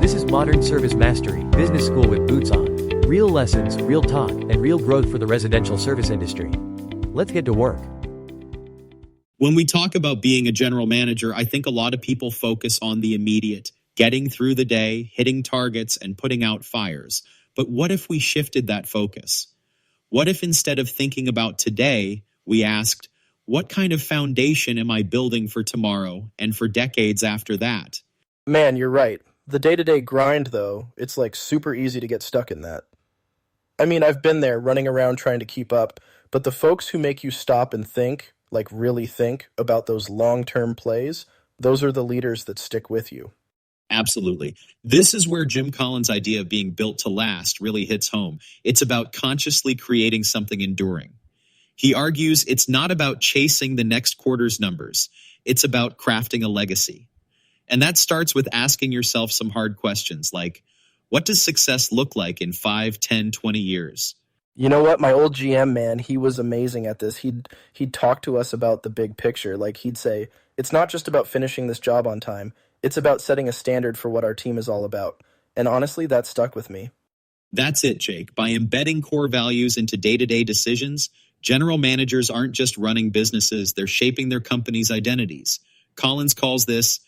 This is Modern Service Mastery, Business School with Boots on. Real lessons, real talk, and real growth for the residential service industry. Let's get to work. When we talk about being a general manager, I think a lot of people focus on the immediate, getting through the day, hitting targets, and putting out fires. But what if we shifted that focus? What if instead of thinking about today, we asked, what kind of foundation am I building for tomorrow and for decades after that? Man, you're right. The day-to-day grind, though, it's like super easy to get stuck in that. I mean, I've been there running around trying to keep up, but the folks who make you stop and think, like really think about those long-term plays, those are the leaders that stick with you. Absolutely. This is where Jim Collins' idea of being built to last really hits home. It's about consciously creating something enduring. He argues it's not about chasing the next quarter's numbers. It's about crafting a legacy. And that starts with asking yourself some hard questions like, what does success look like in 5, 10, 20 years? You know what? My old GM, man, he was amazing at this. He'd talk to us about the big picture. Like he'd say, it's not just about finishing this job on time. It's about setting a standard for what our team is all about. And honestly, that stuck with me. That's it, Jake. By embedding core values into day-to-day decisions, general managers aren't just running businesses, they're shaping their company's identities. Collins calls this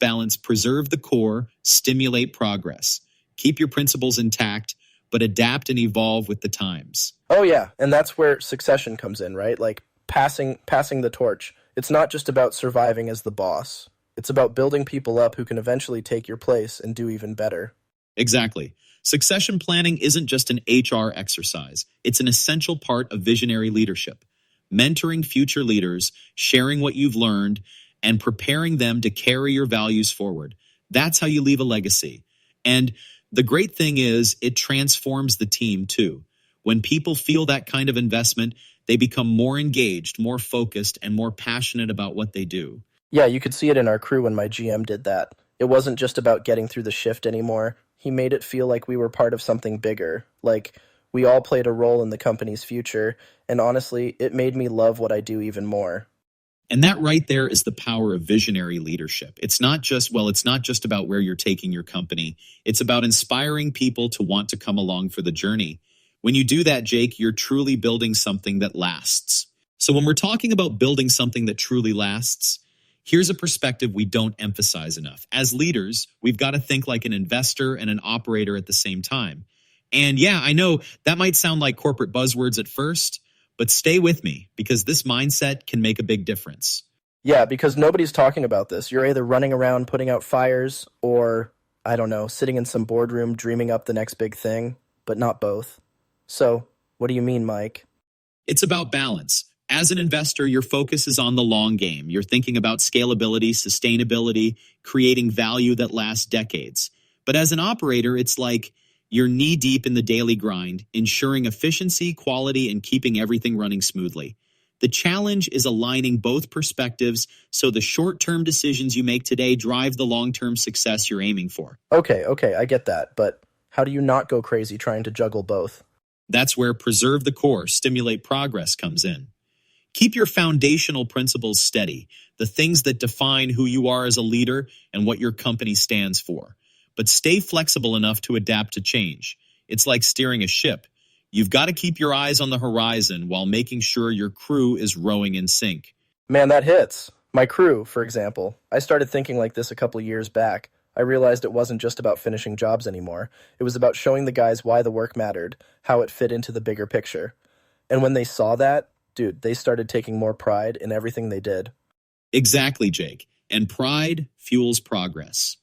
balance: preserve the core, stimulate progress. Keep your principles intact, but adapt and evolve with the times. Oh yeah, and that's where succession comes in, right? Like passing the torch. It's not just about surviving as the boss. It's about building people up who can eventually take your place and do even better. Exactly. Succession planning isn't just an HR exercise. It's an essential part of visionary leadership. Mentoring future leaders, sharing what you've learned, and preparing them to carry your values forward. That's how you leave a legacy. And the great thing is, it transforms the team too. When people feel that kind of investment, they become more engaged, more focused, and more passionate about what they do. Yeah, you could see it in our crew when my GM did that. It wasn't just about getting through the shift anymore. He made it feel like we were part of something bigger, like we all played a role in the company's future, and honestly, it made me love what I do even more. And that right there is the power of visionary leadership. It's not just about where you're taking your company. It's about inspiring people to want to come along for the journey. When you do that, Jake, you're truly building something that lasts. So when we're talking about building something that truly lasts, here's a perspective we don't emphasize enough. As leaders, we've got to think like an investor and an operator at the same time. And yeah, I know that might sound like corporate buzzwords at first, but stay with me, because this mindset can make a big difference. Yeah, because nobody's talking about this. You're either running around putting out fires or, I don't know, sitting in some boardroom dreaming up the next big thing, but not both. So, what do you mean, Mike? It's about balance. As an investor, your focus is on the long game. You're thinking about scalability, sustainability, creating value that lasts decades. But as an operator, it's like you're knee-deep in the daily grind, ensuring efficiency, quality, and keeping everything running smoothly. The challenge is aligning both perspectives so the short-term decisions you make today drive the long-term success you're aiming for. Okay, I get that, but how do you not go crazy trying to juggle both? That's where preserve the core, stimulate progress comes in. Keep your foundational principles steady, the things that define who you are as a leader and what your company stands for. But stay flexible enough to adapt to change. It's like steering a ship. You've got to keep your eyes on the horizon while making sure your crew is rowing in sync. Man, that hits. My crew, for example. I started thinking like this a couple years back. I realized it wasn't just about finishing jobs anymore. It was about showing the guys why the work mattered, how it fit into the bigger picture. And when they saw that, dude, they started taking more pride in everything they did. Exactly, Jake. And pride fuels progress.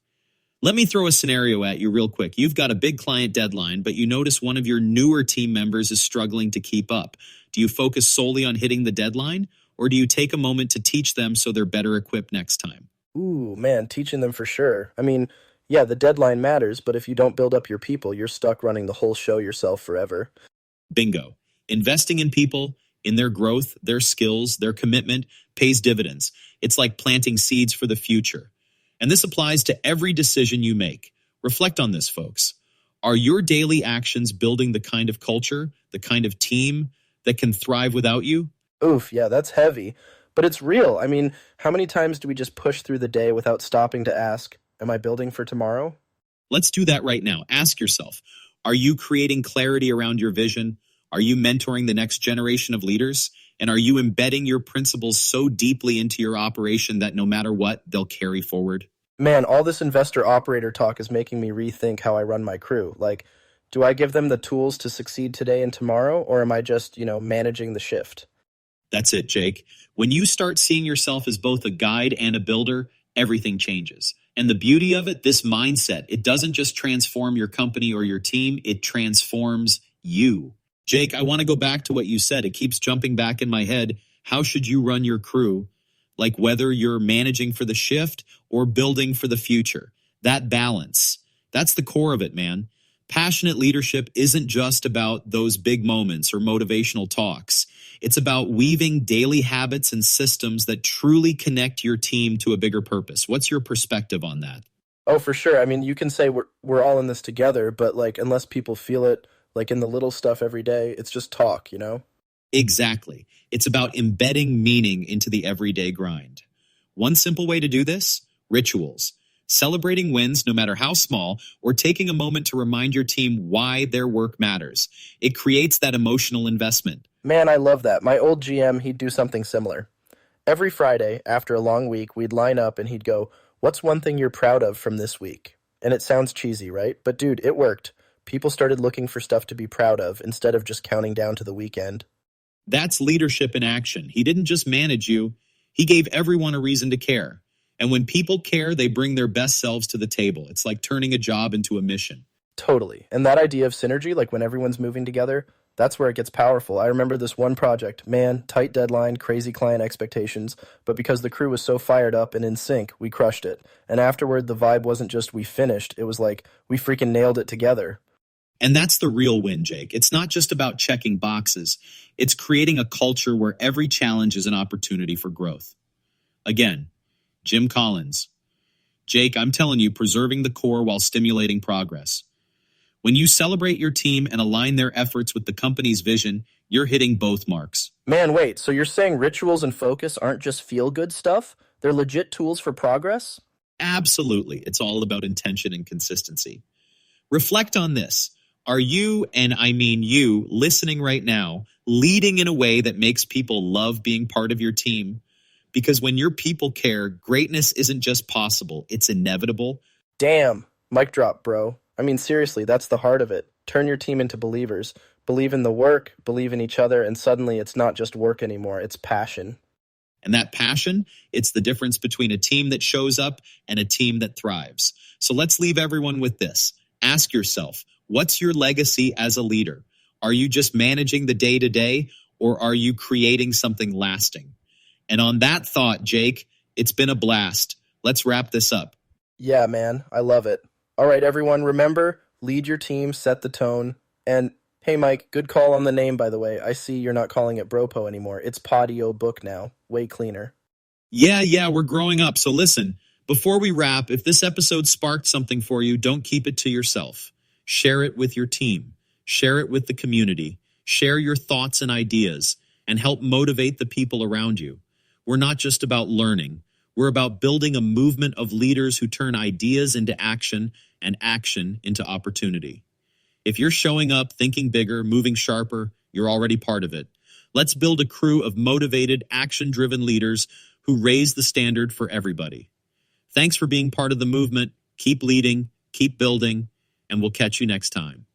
Let me throw a scenario at you real quick. You've got a big client deadline, but you notice one of your newer team members is struggling to keep up. Do you focus solely on hitting the deadline, or do you take a moment to teach them so they're better equipped next time? Ooh, man, teaching them for sure. I mean, yeah, the deadline matters, but if you don't build up your people, you're stuck running the whole show yourself forever. Bingo. Investing in people, in their growth, their skills, their commitment, pays dividends. It's like planting seeds for the future. And this applies to every decision you make. Reflect on this, folks. Are your daily actions building the kind of culture, the kind of team that can thrive without you? Oof, yeah, that's heavy. But it's real. I mean, how many times do we just push through the day without stopping to ask, am I building for tomorrow? Let's do that right now. Ask yourself, are you creating clarity around your vision? Are you mentoring the next generation of leaders? And are you embedding your principles so deeply into your operation that no matter what, they'll carry forward? Man, all this investor operator talk is making me rethink how I run my crew. Like, do I give them the tools to succeed today and tomorrow, or am I just, managing the shift? That's it, Jake. When you start seeing yourself as both a guide and a builder, everything changes. And the beauty of it, this mindset, it doesn't just transform your company or your team, it transforms you. Jake, I want to go back to what you said. It keeps jumping back in my head. How should you run your crew? Like whether you're managing for the shift or building for the future. That balance, that's the core of it, man. Passionate leadership isn't just about those big moments or motivational talks. It's about weaving daily habits and systems that truly connect your team to a bigger purpose. What's your perspective on that? Oh, for sure. I mean, you can say we're all in this together, but like unless people feel it, like in the little stuff every day, it's just talk. Exactly. It's about embedding meaning into the everyday grind. One simple way to do this? Rituals. Celebrating wins, no matter how small, or taking a moment to remind your team why their work matters. It creates that emotional investment. Man, I love that. My old GM, he'd do something similar. Every Friday, after a long week, we'd line up and he'd go, "What's one thing you're proud of from this week?" And it sounds cheesy, right? But dude, it worked. People started looking for stuff to be proud of instead of just counting down to the weekend. That's leadership in action. He didn't just manage you, he gave everyone a reason to care. And when people care, they bring their best selves to the table. It's like turning a job into a mission. Totally. And that idea of synergy, like when everyone's moving together, that's where it gets powerful. I remember this one project, man, tight deadline, crazy client expectations, but because the crew was so fired up and in sync, we crushed it. And afterward, the vibe wasn't just we finished, it was like we freaking nailed it together. And that's the real win, Jake. It's not just about checking boxes. It's creating a culture where every challenge is an opportunity for growth. Again, Jim Collins. Jake, I'm telling you, preserving the core while stimulating progress. When you celebrate your team and align their efforts with the company's vision, you're hitting both marks. Man, wait, so you're saying rituals and focus aren't just feel-good stuff? They're legit tools for progress? Absolutely. It's all about intention and consistency. Reflect on this. Are you, and I mean you, listening right now, leading in a way that makes people love being part of your team? Because when your people care, greatness isn't just possible, it's inevitable. Damn, mic drop, bro. I mean, seriously, that's the heart of it. Turn your team into believers. Believe in the work, believe in each other, and suddenly it's not just work anymore, it's passion. And that passion, it's the difference between a team that shows up and a team that thrives. So let's leave everyone with this. Ask yourself, what's your legacy as a leader? Are you just managing the day-to-day, or are you creating something lasting? And on that thought, Jake, it's been a blast. Let's wrap this up. Yeah, man, I love it. All right, everyone, remember, lead your team, set the tone. And hey, Mike, good call on the name, by the way. I see you're not calling it Bropo anymore. It's PodioBook now. Way cleaner. Yeah, we're growing up. So listen, before we wrap, if this episode sparked something for you, don't keep it to yourself. Share it with your team. Share it with the community. Share your thoughts and ideas and help motivate the people around you. We're not just about learning. We're about building a movement of leaders who turn ideas into action and action into opportunity. If you're showing up, thinking bigger, moving sharper, you're already part of it. Let's build a crew of motivated, action-driven leaders who raise the standard for everybody. Thanks for being part of the movement. Keep leading, keep building, and we'll catch you next time.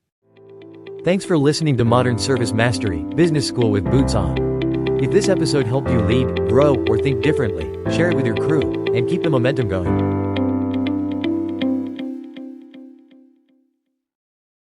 Thanks for listening to Modern Service Mastery Business School with Boots On. If this episode helped you lead, grow, or think differently, share it with your crew and keep the momentum going.